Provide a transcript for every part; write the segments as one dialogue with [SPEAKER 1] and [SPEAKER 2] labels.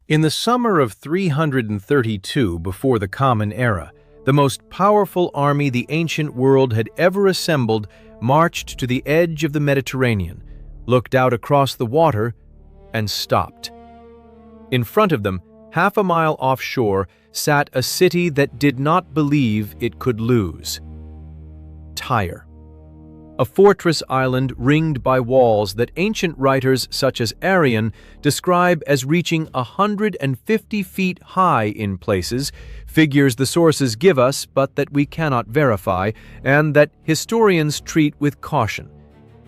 [SPEAKER 1] In the summer of 332 before the Common Era, the most powerful army the ancient world had ever assembled marched to the edge of the Mediterranean, looked out across the water, and stopped. In front of them, half a mile offshore, sat a city that did not believe it could lose. Tyre. A fortress island ringed by walls that ancient writers such as Arrian describe as reaching 150 feet high in places, figures the sources give us but that we cannot verify, and that historians treat with caution.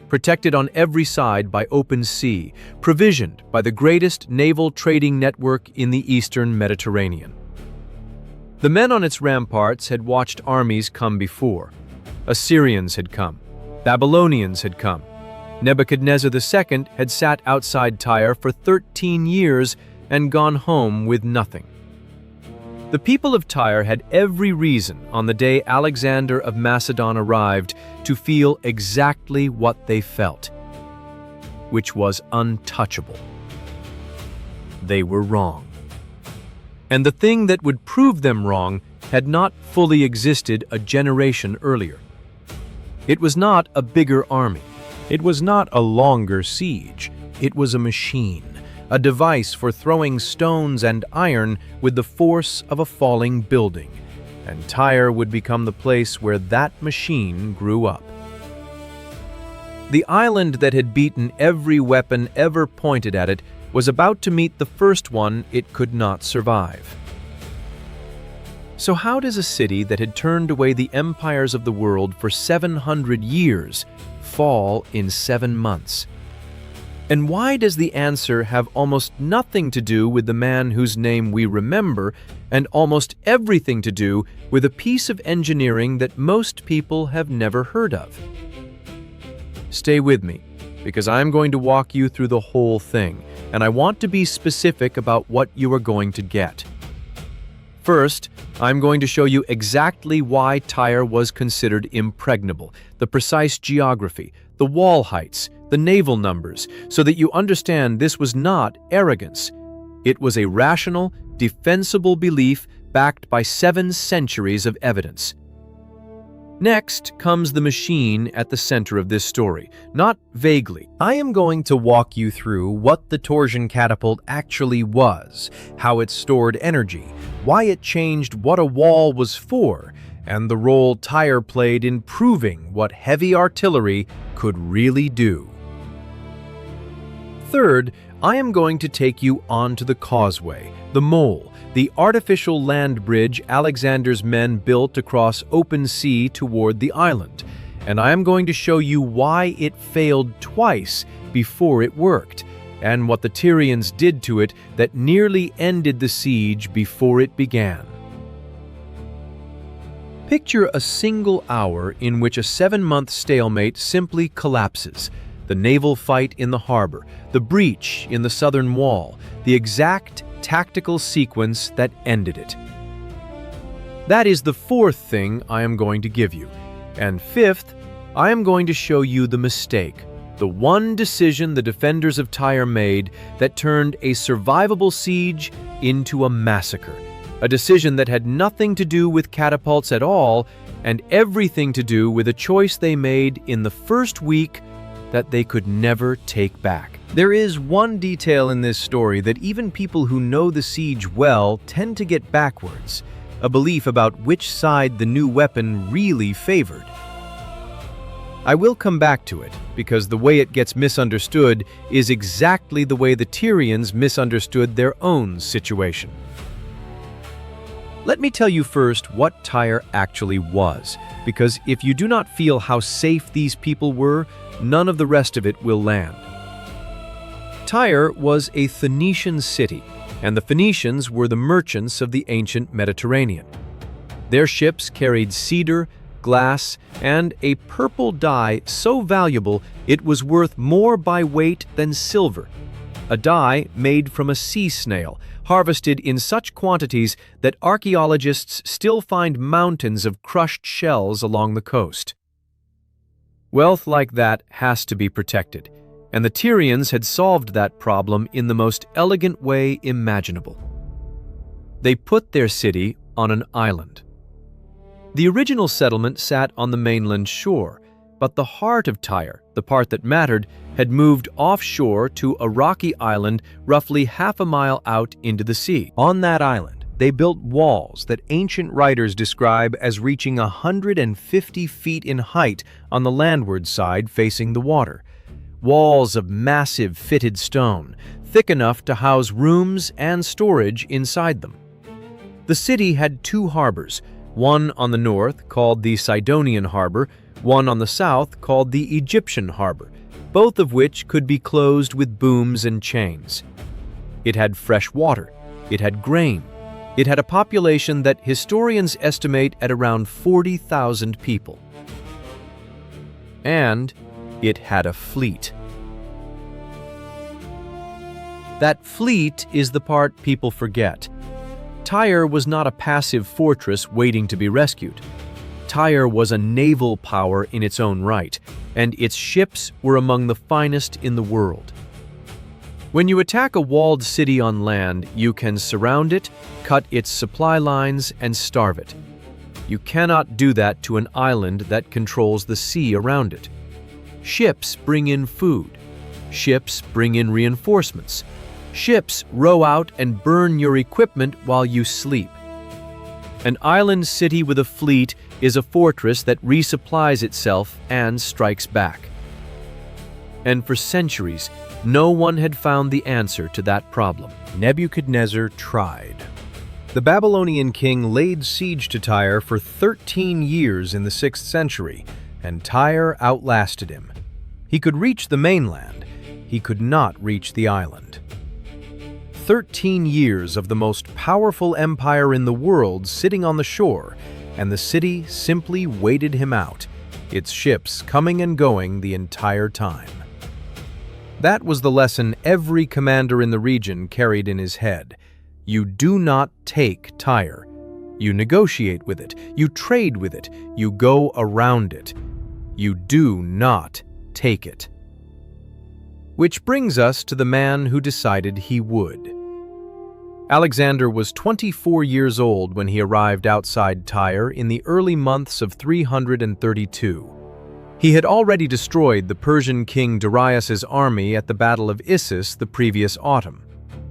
[SPEAKER 1] Protected on every side by open sea, provisioned by the greatest naval trading network in the eastern Mediterranean. The men on its ramparts had watched armies come before. Assyrians had come. Babylonians had come. Nebuchadnezzar II had sat outside Tyre for 13 years and gone home with nothing. The people of Tyre had every reason on the day Alexander of Macedon arrived to feel exactly what they felt, which was untouchable. They were wrong. And the thing that would prove them wrong had not fully existed a generation earlier. It was not a bigger army. It was not a longer siege. It was a machine, a device for throwing stones and iron with the force of a falling building, and Tyre would become the place where that machine grew up. The island that had beaten every weapon ever pointed at it was about to meet the first one it could not survive. So how does a city that had turned away the empires of the world for 700 years fall in 7 months? And why does the answer have almost nothing to do with the man whose name we remember and almost everything to do with a piece of engineering that most people have never heard of? Stay with me, because I'm going to walk you through the whole thing, and I want to be specific about what you are going to get. First, I'm going to show you exactly why Tyre was considered impregnable, the precise geography, the wall heights, the naval numbers, so that you understand this was not arrogance. It was a rational, defensible belief backed by 7 centuries of evidence. Next comes the machine at the center of this story, not vaguely. I am going to walk you through what the torsion catapult actually was, how it stored energy, why it changed what a wall was for, and the role Tyre played in proving what heavy artillery could really do. Third, I am going to take you onto the causeway, the mole, the artificial land bridge Alexander's men built across open sea toward the island, and I am going to show you why it failed twice before it worked, and what the Tyrians did to it that nearly ended the siege before it began. Picture a single hour in which a 7-month stalemate simply collapses. The naval fight in the harbor, the breach in the southern wall, the exact tactical sequence that ended it. That is the fourth thing I am going to give you. And fifth, I am going to show you the mistake, the one decision the defenders of Tyre made that turned a survivable siege into a massacre. A decision that had nothing to do with catapults at all, and everything to do with a choice they made in the first week that they could never take back. There is one detail in this story that even people who know the siege well tend to get backwards, a belief about which side the new weapon really favored. I will come back to it, because the way it gets misunderstood is exactly the way the Tyrians misunderstood their own situation. Let me tell you first what Tyre actually was, because if you do not feel how safe these people were, none of the rest of it will land. Tyre was a Phoenician city, and the Phoenicians were the merchants of the ancient Mediterranean. Their ships carried cedar, glass, and a purple dye so valuable it was worth more by weight than silver, a dye made from a sea snail, harvested in such quantities that archaeologists still find mountains of crushed shells along the coast. Wealth like that has to be protected. And the Tyrians had solved that problem in the most elegant way imaginable. They put their city on an island. The original settlement sat on the mainland shore, but the heart of Tyre, the part that mattered, had moved offshore to a rocky island roughly half a mile out into the sea. On that island, they built walls that ancient writers describe as reaching 150 feet in height on the landward side facing the water. Walls of massive fitted stone, thick enough to house rooms and storage inside them. The city had two harbors, one on the north called the Sidonian harbor, one on the south called the Egyptian harbor, both of which could be closed with booms and chains. It had fresh water, it had grain, it had a population that historians estimate at around 40,000 people. And it had a fleet. That fleet is the part people forget. Tyre was not a passive fortress waiting to be rescued. Tyre was a naval power in its own right, and its ships were among the finest in the world. When you attack a walled city on land, you can surround it, cut its supply lines, and starve it. You cannot do that to an island that controls the sea around it. Ships bring in food. Ships bring in reinforcements. Ships row out and burn your equipment while you sleep. An island city with a fleet is a fortress that resupplies itself and strikes back. And for centuries, no one had found the answer to that problem. Nebuchadnezzar tried. The Babylonian king laid siege to Tyre for 13 years in the 6th century, and Tyre outlasted him. He could reach the mainland. He could not reach the island. 13 years of the most powerful empire in the world sitting on the shore, and the city simply waited him out, its ships coming and going the entire time. That was the lesson every commander in the region carried in his head. You do not take Tyre. You negotiate with it. You trade with it. You go around it. You do not take it. Which brings us to the man who decided he would. Alexander was 24 years old when he arrived outside Tyre in the early months of 332. He had already destroyed the Persian king Darius's army at the Battle of Issus the previous autumn.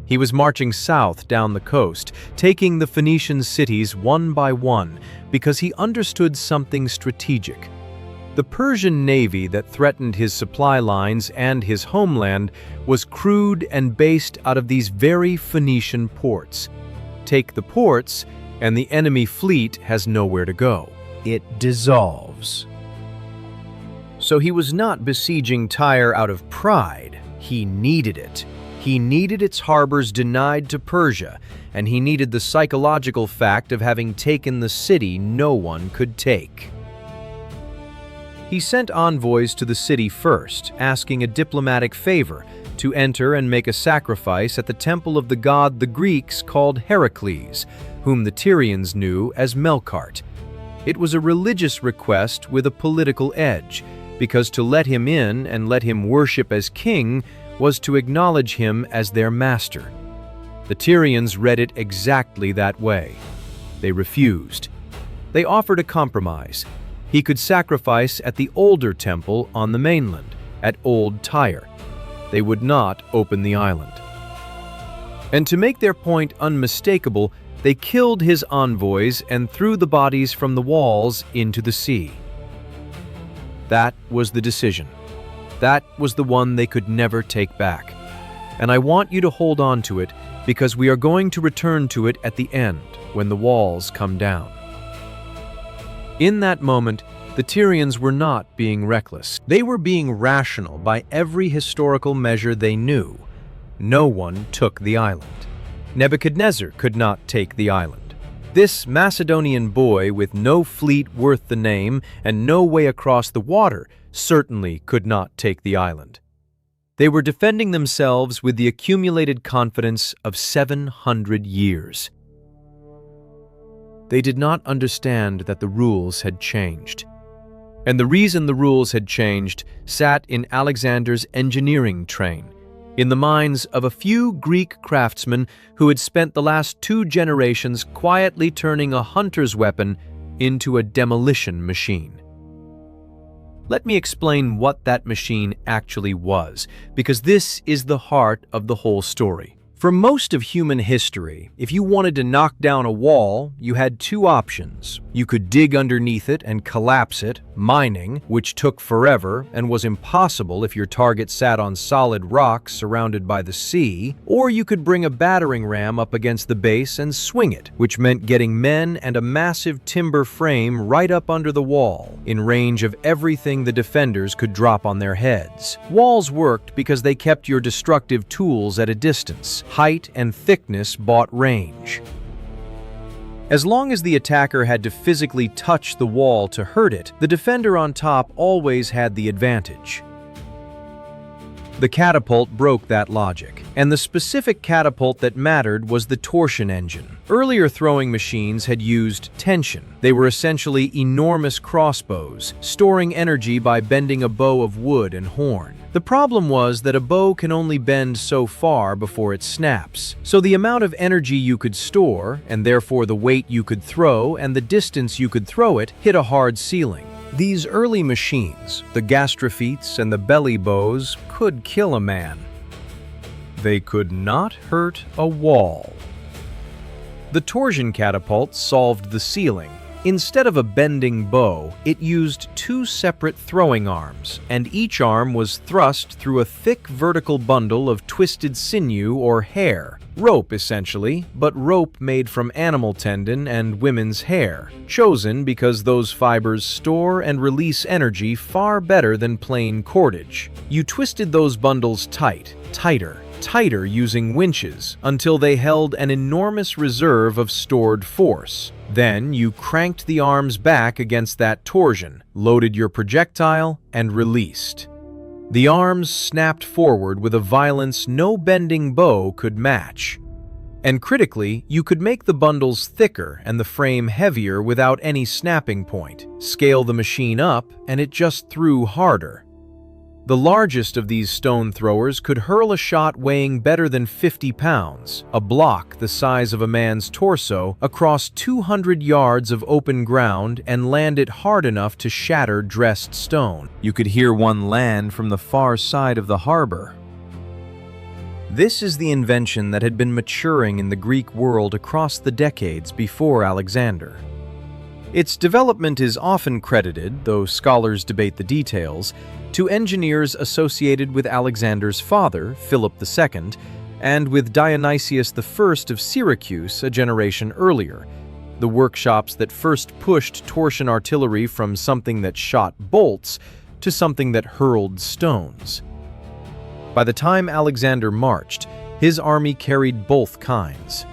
[SPEAKER 1] He was marching south down the coast, taking the Phoenician cities one by one because he understood something strategic. The Persian navy that threatened his supply lines and his homeland was crewed and based out of these very Phoenician ports. Take the ports, and the enemy fleet has nowhere to go. It dissolves. So he was not besieging Tyre out of pride. He needed it. He needed its harbors denied to Persia, and he needed the psychological fact of having taken the city no one could take. He sent envoys to the city first, asking a diplomatic favor to enter and make a sacrifice at the temple of the god the Greeks called Heracles, whom the Tyrians knew as Melkart. It was a religious request with a political edge, because to let him in and let him worship as king was to acknowledge him as their master. The Tyrians read it exactly that way. They refused. They offered a compromise. He could sacrifice at the older temple on the mainland, at Old Tyre. They would not open the island. And to make their point unmistakable, they killed his envoys and threw the bodies from the walls into the sea. That was the decision. That was the one they could never take back. And I want you to hold on to it because we are going to return to it at the end when the walls come down. In that moment, the Tyrians were not being reckless. They were being rational by every historical measure they knew. No one took the island. Nebuchadnezzar could not take the island. This Macedonian boy with no fleet worth the name and no way across the water certainly could not take the island. They were defending themselves with the accumulated confidence of 700 years. They did not understand that the rules had changed. And the reason the rules had changed sat in Alexander's engineering train, in the minds of a few Greek craftsmen who had spent the last 2 generations quietly turning a hunter's weapon into a demolition machine. Let me explain what that machine actually was, because this is the heart of the whole story. For most of human history, if you wanted to knock down a wall, you had 2 options. You could dig underneath it and collapse it, mining, which took forever and was impossible if your target sat on solid rock surrounded by the sea, or you could bring a battering ram up against the base and swing it, which meant getting men and a massive timber frame right up under the wall, in range of everything the defenders could drop on their heads. Walls worked because they kept your destructive tools at a distance. Height and thickness bought range. As long as the attacker had to physically touch the wall to hurt it, the defender on top always had the advantage. The catapult broke that logic, and the specific catapult that mattered was the torsion engine. Earlier throwing machines had used tension. They were essentially enormous crossbows, storing energy by bending a bow of wood and horn. The problem was that a bow can only bend so far before it snaps, so the amount of energy you could store, and therefore the weight you could throw and the distance you could throw it, hit a hard ceiling. These early machines, the gastrophetes and the belly bows, could kill a man. They could not hurt a wall. The torsion catapult solved the ceiling. Instead of a bending bow, it used 2 separate throwing arms, and each arm was thrust through a thick vertical bundle of twisted sinew or hair. Rope, essentially, but rope made from animal tendon and women's hair, chosen because those fibers store and release energy far better than plain cordage. You twisted those bundles tighter using winches until they held an enormous reserve of stored force. Then you cranked the arms back against that torsion, loaded your projectile, and released. The arms snapped forward with a violence no bending bow could match. And critically, you could make the bundles thicker and the frame heavier without any snapping point. Scale the machine up, and it just threw harder. The largest of these stone throwers could hurl a shot weighing better than 50 pounds, a block the size of a man's torso, across 200 yards of open ground and land it hard enough to shatter dressed stone. You could hear one land from the far side of the harbor. This is the invention that had been maturing in the Greek world across the decades before Alexander. Its development is often credited, though scholars debate the details, to engineers associated with Alexander's father, Philip II, and with Dionysius I of Syracuse a generation earlier, the workshops that first pushed torsion artillery from something that shot bolts to something that hurled stones. By the time Alexander marched, his army carried both kinds.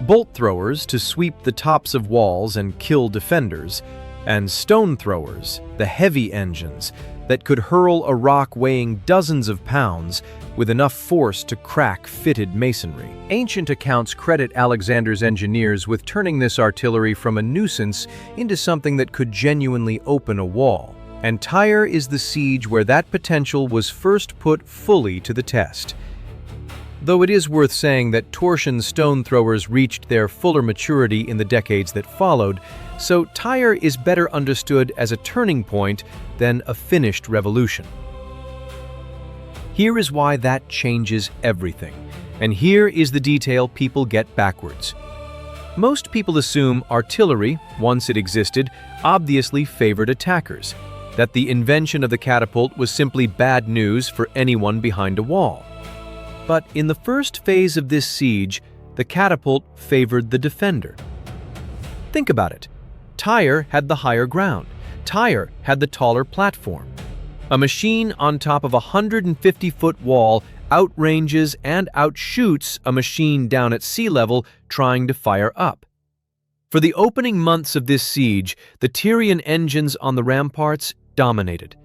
[SPEAKER 1] Bolt throwers to sweep the tops of walls and kill defenders, and stone throwers, the heavy engines, that could hurl a rock weighing dozens of pounds with enough force to crack fitted masonry. Ancient accounts credit Alexander's engineers with turning this artillery from a nuisance into something that could genuinely open a wall. And Tyre is the siege where that potential was first put fully to the test. Though it is worth saying that torsion stone throwers reached their fuller maturity in the decades that followed, so Tyre is better understood as a turning point than a finished revolution. Here is why that changes everything, and here is the detail people get backwards. Most people assume artillery, once it existed, obviously favored attackers, that the invention of the catapult was simply bad news for anyone behind a wall. But in the first phase of this siege, the catapult favored the defender. Think about it. Tyre had the higher ground. Tyre had the taller platform. A machine on top of a 150-foot wall outranges and outshoots a machine down at sea level trying to fire up. For the opening months of this siege, the Tyrian engines on the ramparts dominated.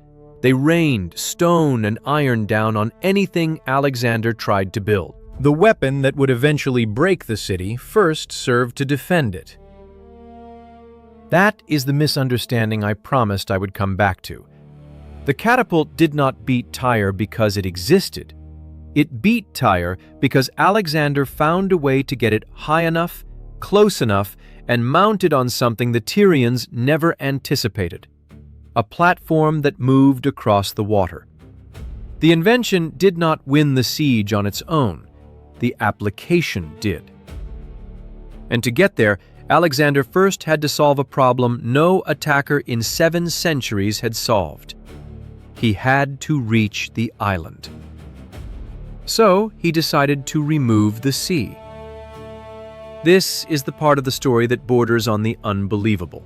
[SPEAKER 1] They rained stone and iron down on anything Alexander tried to build. The weapon that would eventually break the city first served to defend it. That is the misunderstanding I promised I would come back to. The catapult did not beat Tyre because it existed. It beat Tyre because Alexander found a way to get it high enough, close enough, and mounted on something the Tyrians never anticipated: a platform that moved across the water. The invention did not win the siege on its own. The application did. And to get there, Alexander first had to solve a problem no attacker in 7 centuries had solved. He had to reach the island. So he decided to remove the sea. This is the part of the story that borders on the unbelievable.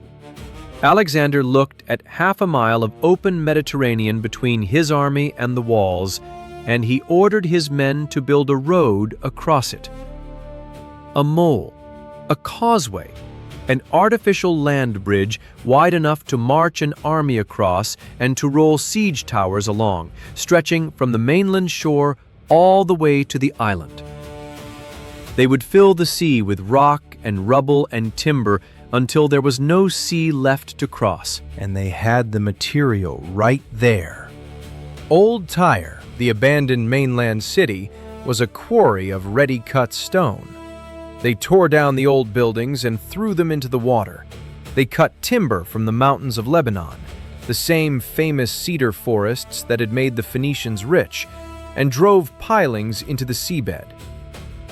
[SPEAKER 1] Alexander looked at half a mile of open Mediterranean between his army and the walls, and he ordered his men to build a road across it. A mole, a causeway, an artificial land bridge wide enough to march an army across and to roll siege towers along, stretching from the mainland shore all the way to the island. They would fill the sea with rock and rubble and timber until there was no sea left to cross, and they had the material right there. Old Tyre, the abandoned mainland city, was a quarry of ready-cut stone. They tore down the old buildings and threw them into the water. They cut timber from the mountains of Lebanon, the same famous cedar forests that had made the Phoenicians rich, and drove pilings into the seabed.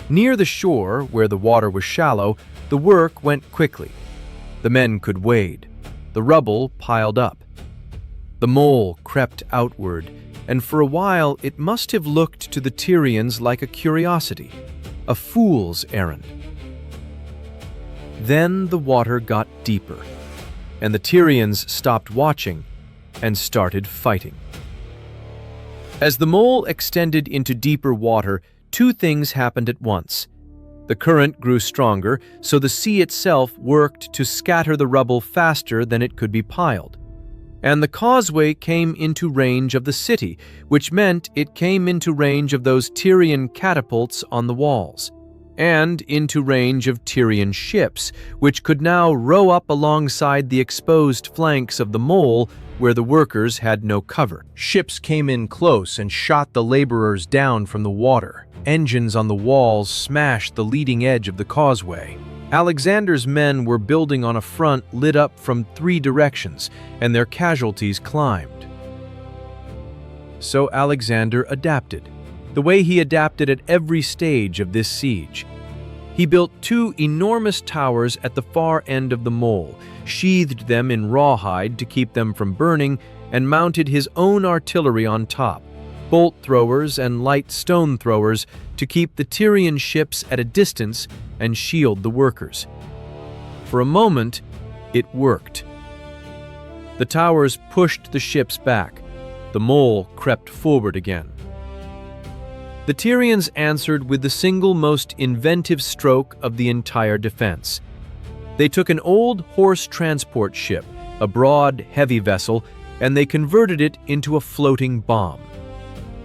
[SPEAKER 1] Near the shore, where the water was shallow, the work went quickly. The men could wade. The rubble piled up. The mole crept outward, and for a while it must have looked to the Tyrians like a curiosity, a fool's errand. Then the water got deeper, and the Tyrians stopped watching and started fighting. As the mole extended into deeper water, 2 things happened at once. The current grew stronger, so the sea itself worked to scatter the rubble faster than it could be piled. And the causeway came into range of the city, which meant it came into range of those Tyrian catapults on the walls, and into range of Tyrian ships, which could now row up alongside the exposed flanks of the mole where the workers had no cover. Ships came in close and shot the laborers down from the water. Engines on the walls smashed the leading edge of the causeway. Alexander's men were building on a front lit up from 3 directions, and their casualties climbed. So Alexander adapted, the way he adapted at every stage of this siege. He built 2 enormous towers at the far end of the mole, sheathed them in rawhide to keep them from burning, and mounted his own artillery on top, bolt throwers and light stone throwers, to keep the Tyrian ships at a distance and shield the workers. For a moment, it worked. The towers pushed the ships back. The mole crept forward again. The Tyrians answered with the single most inventive stroke of the entire defense. They took an old horse transport ship, a broad, heavy vessel, and they converted it into a floating bomb.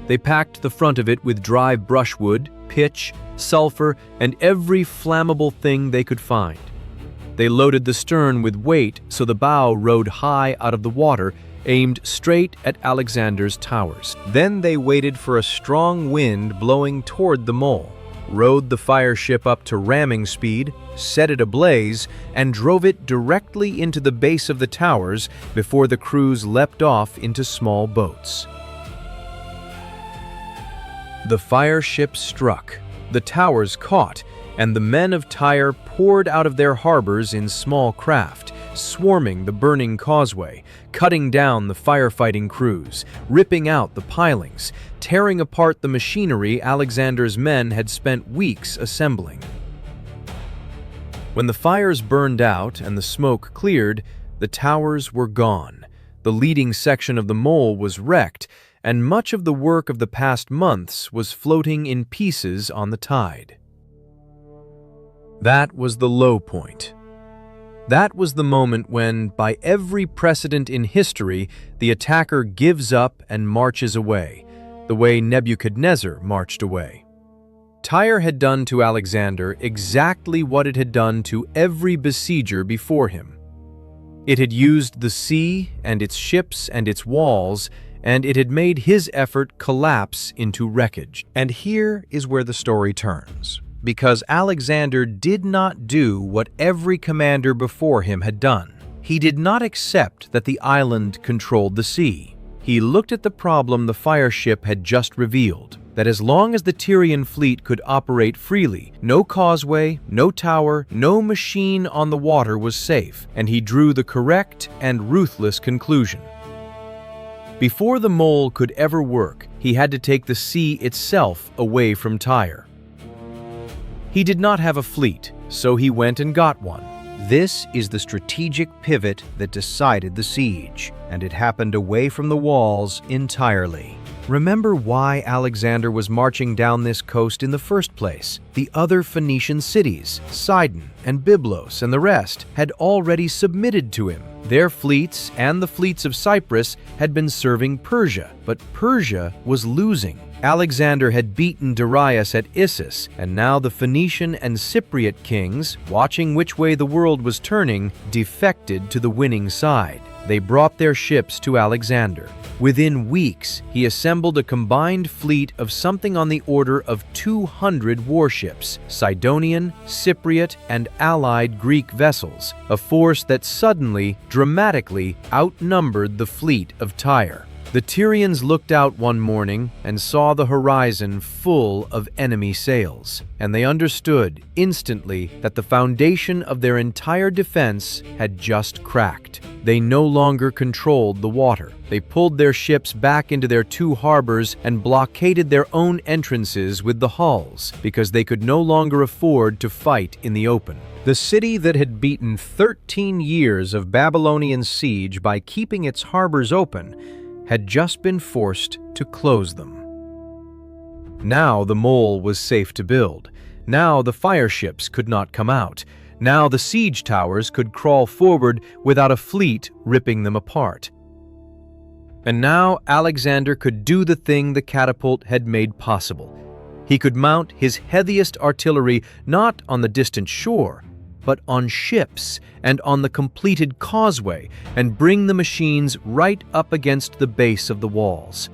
[SPEAKER 1] They packed the front of it with dry brushwood, pitch, sulfur, and every flammable thing they could find. They loaded the stern with weight so the bow rode high out of the water, aimed straight at Alexander's towers. Then they waited for a strong wind blowing toward the mole, rowed the fire ship up to ramming speed, set it ablaze, and drove it directly into the base of the towers before the crews leapt off into small boats. The fire ship struck, the towers caught, and the men of Tyre poured out of their harbors in small craft, swarming the burning causeway, cutting down the firefighting crews, ripping out the pilings, tearing apart the machinery Alexander's men had spent weeks assembling. When the fires burned out and the smoke cleared, the towers were gone. The leading section of the mole was wrecked, and much of the work of the past months was floating in pieces on the tide. That was the low point. That was the moment when, by every precedent in history, the attacker gives up and marches away, the way Nebuchadnezzar marched away. Tyre had done to Alexander exactly what it had done to every besieger before him. It had used the sea and its ships and its walls, and it had made his effort collapse into wreckage. And here is where the story turns, because Alexander did not do what every commander before him had done. He did not accept that the island controlled the sea. He looked at the problem the fire ship had just revealed, that as long as the Tyrian fleet could operate freely, no causeway, no tower, no machine on the water was safe, and he drew the correct and ruthless conclusion. Before the mole could ever work, he had to take the sea itself away from Tyre. He did not have a fleet, so he went and got one. This is the strategic pivot that decided the siege, and it happened away from the walls entirely. Remember why Alexander was marching down this coast in the first place. The other Phoenician cities, Sidon and Byblos and the rest, had already submitted to him. Their fleets and the fleets of Cyprus had been serving Persia, but Persia was losing. Alexander had beaten Darius at Issus, and now the Phoenician and Cypriot kings, watching which way the world was turning, defected to the winning side. They brought their ships to Alexander. Within weeks, he assembled a combined fleet of something on the order of 200 warships, Sidonian, Cypriot, and allied Greek vessels, a force that suddenly, dramatically outnumbered the fleet of Tyre. The Tyrians looked out one morning and saw the horizon full of enemy sails, and they understood instantly that the foundation of their entire defense had just cracked. They no longer controlled the water. They pulled their ships back into their two harbors and blockaded their own entrances with the hulls because they could no longer afford to fight in the open. The city that had beaten 13 years of Babylonian siege by keeping its harbors open had just been forced to close them. Now the mole was safe to build. Now the fire ships could not come out. Now the siege towers could crawl forward without a fleet ripping them apart. And now Alexander could do the thing the catapult had made possible. He could mount his heaviest artillery not on the distant shore, but on ships and on the completed causeway, and bring the machines right up against the base of the walls.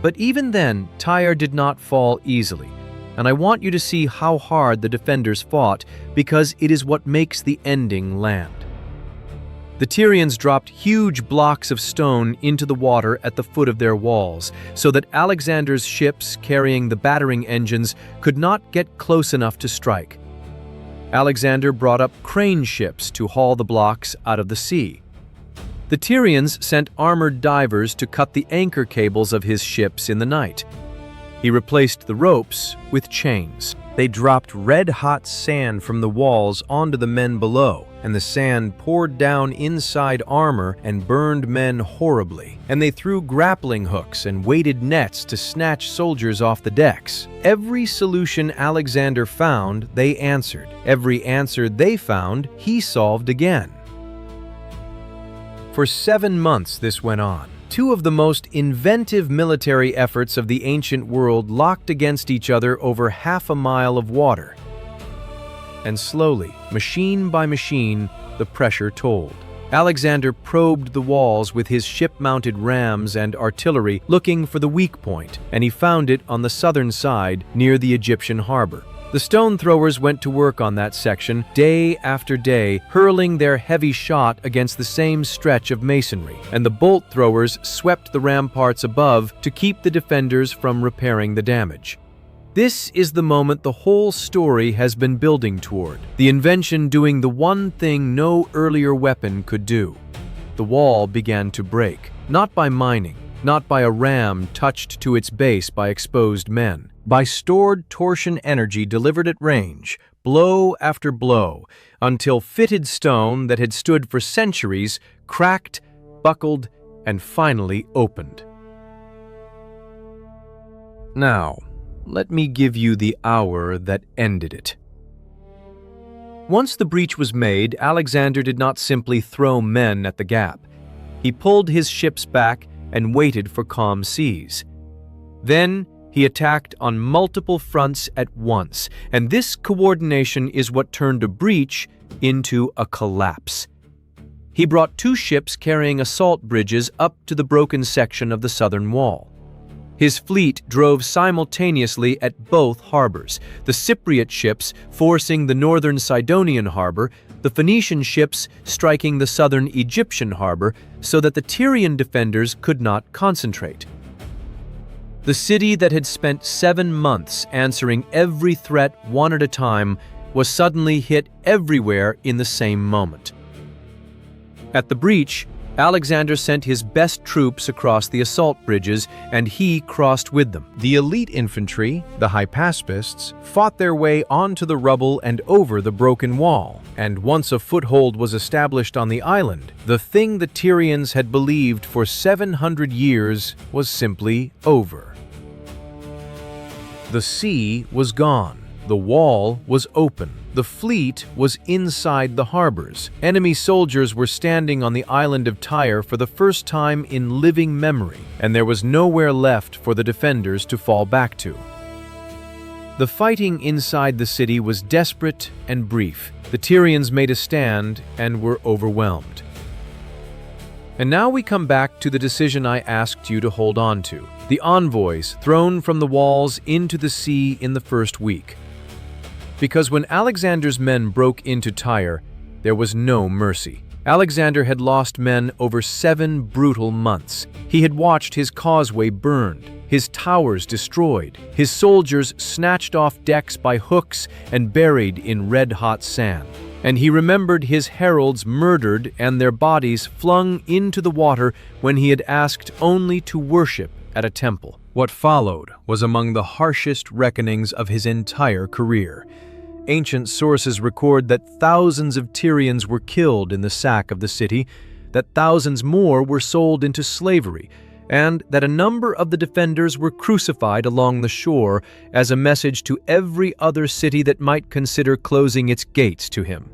[SPEAKER 1] But even then, Tyre did not fall easily, and I want you to see how hard the defenders fought, because it is what makes the ending land. The Tyrians dropped huge blocks of stone into the water at the foot of their walls, so that Alexander's ships carrying the battering engines could not get close enough to strike. Alexander brought up crane ships to haul the blocks out of the sea. The Tyrians sent armored divers to cut the anchor cables of his ships in the night. He replaced the ropes with chains. They dropped red-hot sand from the walls onto the men below, and the sand poured down inside armor and burned men horribly. And they threw grappling hooks and weighted nets to snatch soldiers off the decks. Every solution Alexander found, they answered. Every answer they found, he solved again. For 7 months this went on. Two of the most inventive military efforts of the ancient world locked against each other over half a mile of water. And slowly, machine by machine, the pressure told. Alexander probed the walls with his ship-mounted rams and artillery, looking for the weak point, and he found it on the southern side near the Egyptian harbor. The stone throwers went to work on that section day after day, hurling their heavy shot against the same stretch of masonry, and the bolt throwers swept the ramparts above to keep the defenders from repairing the damage. This is the moment the whole story has been building toward, the invention doing the one thing no earlier weapon could do. The wall began to break, not by mining, not by a ram touched to its base by exposed men, by stored torsion energy delivered at range, blow after blow, until fitted stone that had stood for centuries cracked, buckled, and finally opened. Now, let me give you the hour that ended it. Once the breach was made, Alexander did not simply throw men at the gap. He pulled his ships back and waited for calm seas. Then he attacked on multiple fronts at once, and this coordination is what turned a breach into a collapse. He brought 2 ships carrying assault bridges up to the broken section of the southern wall. His fleet drove simultaneously at both harbors, the Cypriot ships forcing the northern Sidonian harbor, the Phoenician ships striking the southern Egyptian harbor, so that the Tyrian defenders could not concentrate. The city that had spent 7 months answering every threat one at a time was suddenly hit everywhere in the same moment. At the breach, Alexander sent his best troops across the assault bridges, and he crossed with them. The elite infantry, the hypaspists, fought their way onto the rubble and over the broken wall, and once a foothold was established on the island, the thing the Tyrians had believed for 700 years was simply over. The sea was gone. The wall was open. The fleet was inside the harbors. Enemy soldiers were standing on the island of Tyre for the first time in living memory, and there was nowhere left for the defenders to fall back to. The fighting inside the city was desperate and brief. The Tyrians made a stand and were overwhelmed. And now we come back to the decision I asked you to hold on to: the envoys thrown from the walls into the sea in the first week. Because when Alexander's men broke into Tyre, there was no mercy. Alexander had lost men over 7 brutal months. He had watched his causeway burned, his towers destroyed, his soldiers snatched off decks by hooks and buried in red-hot sand. And he remembered his heralds murdered and their bodies flung into the water when he had asked only to worship at a temple. What followed was among the harshest reckonings of his entire career. Ancient sources record that thousands of Tyrians were killed in the sack of the city, that thousands more were sold into slavery, and that a number of the defenders were crucified along the shore as a message to every other city that might consider closing its gates to him.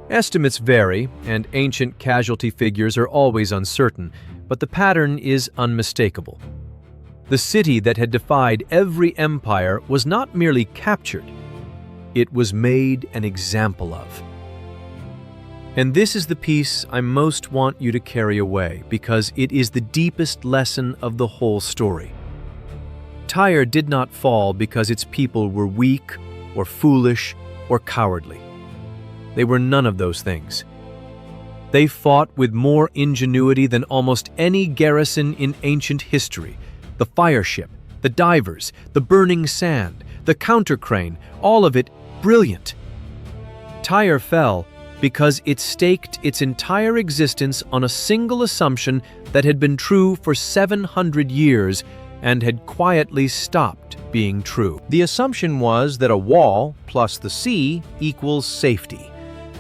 [SPEAKER 1] Estimates vary, and ancient casualty figures are always uncertain, but the pattern is unmistakable. The city that had defied every empire was not merely captured, it was made an example of. And this is the piece I most want you to carry away, because it is the deepest lesson of the whole story. Tyre did not fall because its people were weak or foolish or cowardly. They were none of those things. They fought with more ingenuity than almost any garrison in ancient history. The fire ship, the divers, the burning sand, the counter-crane, all of it brilliant. Tyre fell because it staked its entire existence on a single assumption that had been true for 700 years and had quietly stopped being true. The assumption was that a wall plus the sea equals safety.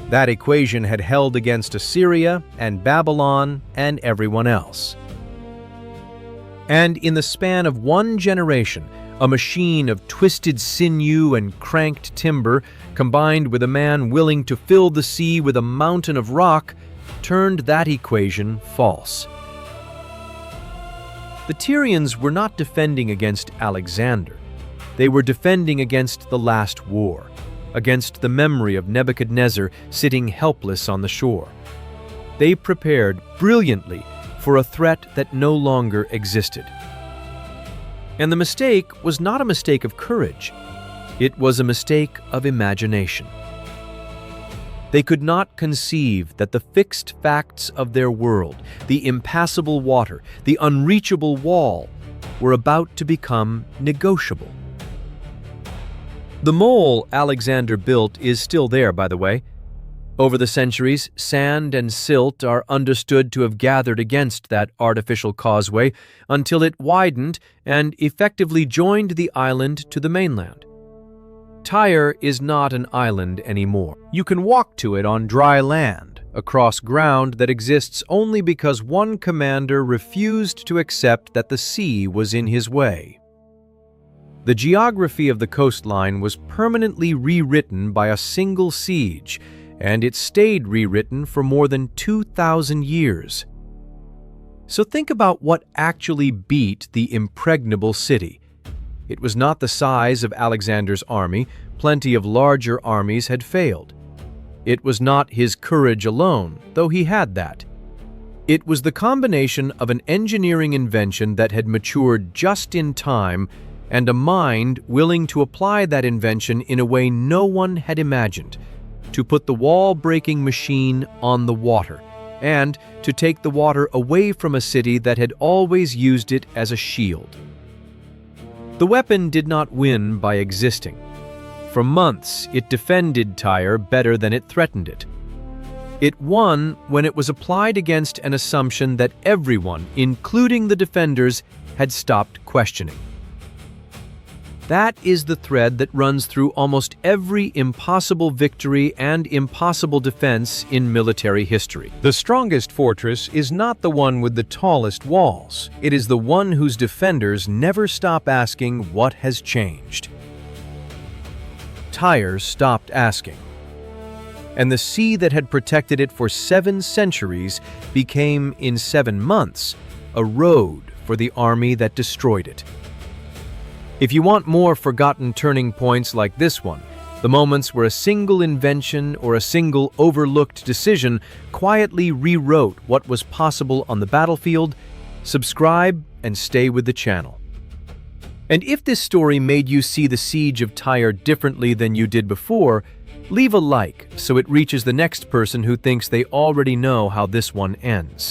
[SPEAKER 1] That equation had held against Assyria and Babylon and everyone else. And in the span of 1 generation, a machine of twisted sinew and cranked timber, combined with a man willing to fill the sea with a mountain of rock, turned that equation false. The Tyrians were not defending against Alexander. They were defending against the last war, against the memory of Nebuchadnezzar sitting helpless on the shore. They prepared brilliantly for a threat that no longer existed. And the mistake was not a mistake of courage. It was a mistake of imagination. They could not conceive that the fixed facts of their world, the impassable water, the unreachable wall, were about to become negotiable. The mole Alexander built is still there, by the way. Over the centuries, sand and silt are understood to have gathered against that artificial causeway until it widened and effectively joined the island to the mainland. Tyre is not an island anymore. You can walk to it on dry land, across ground that exists only because one commander refused to accept that the sea was in his way. The geography of the coastline was permanently rewritten by a single siege, and it stayed rewritten for more than 2,000 years. So think about what actually beat the impregnable city. It was not the size of Alexander's army. Plenty of larger armies had failed. It was not his courage alone, though he had that. It was the combination of an engineering invention that had matured just in time and a mind willing to apply that invention in a way no one had imagined, to put the wall-breaking machine on the water, and to take the water away from a city that had always used it as a shield. The weapon did not win by existing. For months, it defended Tyre better than it threatened it. It won when it was applied against an assumption that everyone, including the defenders, had stopped questioning. That is the thread that runs through almost every impossible victory and impossible defense in military history. The strongest fortress is not the one with the tallest walls. It is the one whose defenders never stop asking what has changed. Tyre stopped asking, and the sea that had protected it for 7 centuries became, in 7 months, a road for the army that destroyed it. If you want more forgotten turning points like this one, the moments where a single invention or a single overlooked decision quietly rewrote what was possible on the battlefield, subscribe and stay with the channel. And if this story made you see the siege of Tyre differently than you did before, leave a like so it reaches the next person who thinks they already know how this one ends.